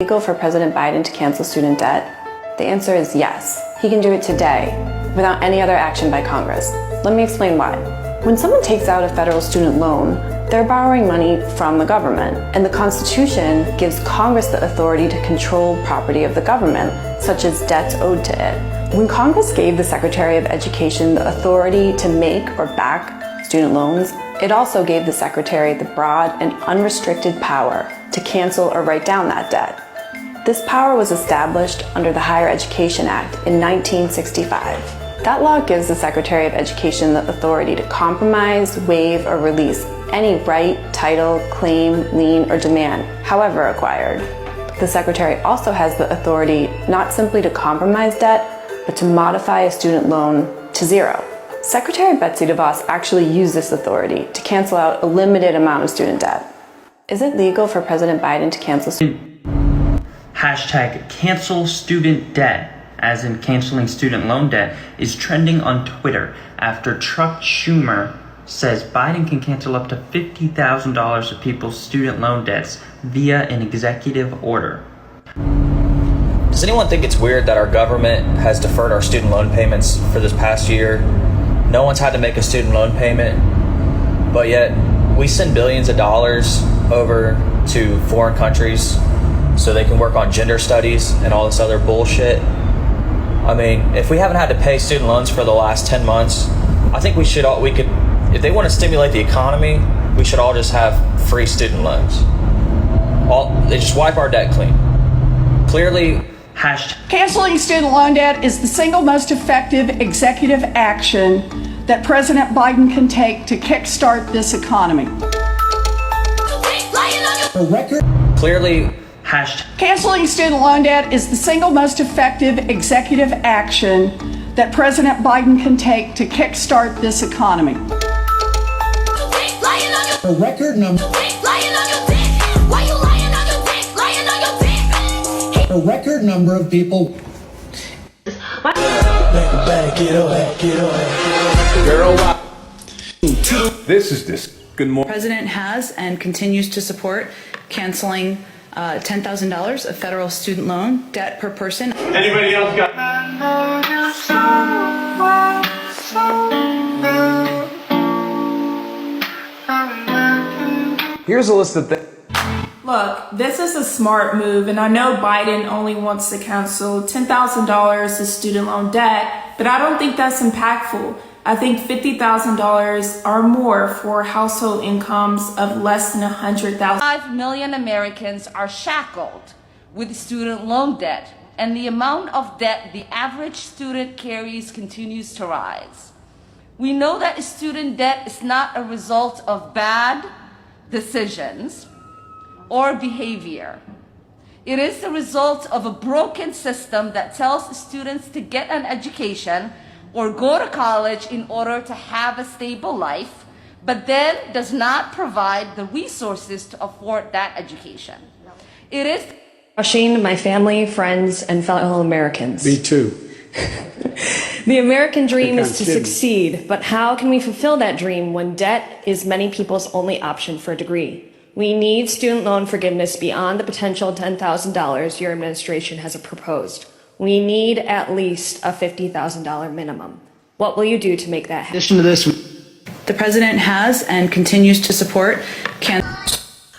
Legal for President Biden to cancel student debt? The answer is yes. He can do it today, without any other action by Congress. Let me explain why. When someone takes out a federal student loan, they're borrowing money from the government, and the Constitution gives Congress the authority to control property of the government, such as debts owed to it. When Congress gave the Secretary of Education the authority to make or back student loans, it also gave the Secretary the broad and unrestricted power to cancel or write down that debt. This power was established under the Higher Education Act in 1965. That law gives the Secretary of Education the authority to compromise, waive, or release any right, title, claim, lien, or demand, however acquired. The Secretary also has the authority not simply to compromise debt, but to modify a student loan to zero. Secretary Betsy DeVos actually used this authority to cancel out a limited amount of student debt. Is it legal for President Biden to cancel Hashtag cancel student debt, as in canceling student loan debt, is trending on Twitter after Chuck Schumer says Biden can cancel up to $50,000 of people's student loan debts via an executive order. Does anyone think it's weird that our government has deferred our student loan payments for this past year? No one's had to make a student loan payment, but yet we send billions of dollars over to foreign countries so they can work on gender studies and all this other bullshit. I mean, if we haven't had to pay student loans for the last 10 months, I think we could, if they want to stimulate the economy, we should all just have free student loans. They just wipe our debt clean. Clearly, canceling student loan debt is the single most effective executive action that President Biden can take to kickstart this economy. Clearly, canceling student loan debt is the single most effective executive action that President Biden can take to kickstart this economy. A record number. A record number of people. Good morning. The president has and continues to support canceling $10,000 of federal student loan debt per person. Anybody else got? Here's a list of things. Look, this is a smart move, and I know Biden only wants to cancel $10,000 of student loan debt, but I don't think that's impactful. I think $50,000 or more for household incomes of less than $100,000. 5 million Americans are shackled with student loan debt, and the amount of debt the average student carries continues to rise. We know that student debt is not a result of bad decisions or behavior. It is the result of a broken system that tells students to get an education or go to college in order to have a stable life, but then does not provide the resources to afford that education. It is crushing my family, friends, and fellow Americans. Me too. The American dream is to succeed, but how can we fulfill that dream when debt is many people's only option for a degree? We need student loan forgiveness beyond the potential $10,000 your administration has proposed. We need at least a $50,000 minimum. What will you do to make that happen? In addition to this, The president has and continues to support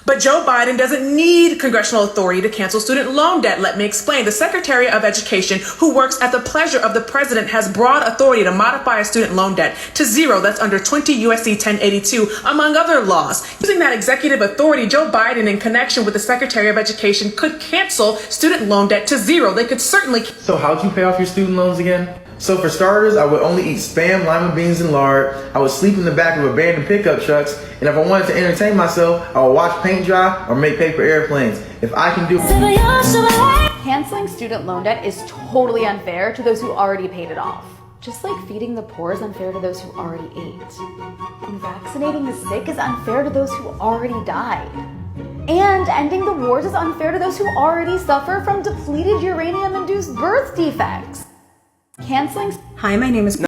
But Joe Biden doesn't need congressional authority to cancel student loan debt. Let me explain. The Secretary of Education, who works at the pleasure of the president, has broad authority to modify a student loan debt to zero. That's under 20 U.S.C. 1082, among other laws. Using that executive authority, Joe Biden, in connection with the Secretary of Education, could cancel student loan debt to zero. They could certainly. So how'd you pay off your student loans again? So for starters, I would only eat Spam, lima beans, and lard. I would sleep in the back of abandoned pickup trucks. And if I wanted to entertain myself, I would watch paint dry or make paper airplanes. If I can do... Canceling student loan debt is totally unfair to those who already paid it off. Just like feeding the poor is unfair to those who already ate. And vaccinating the sick is unfair to those who already died. And ending the wars is unfair to those who already suffer from depleted uranium-induced birth defects. Canceling... Hi, my name is...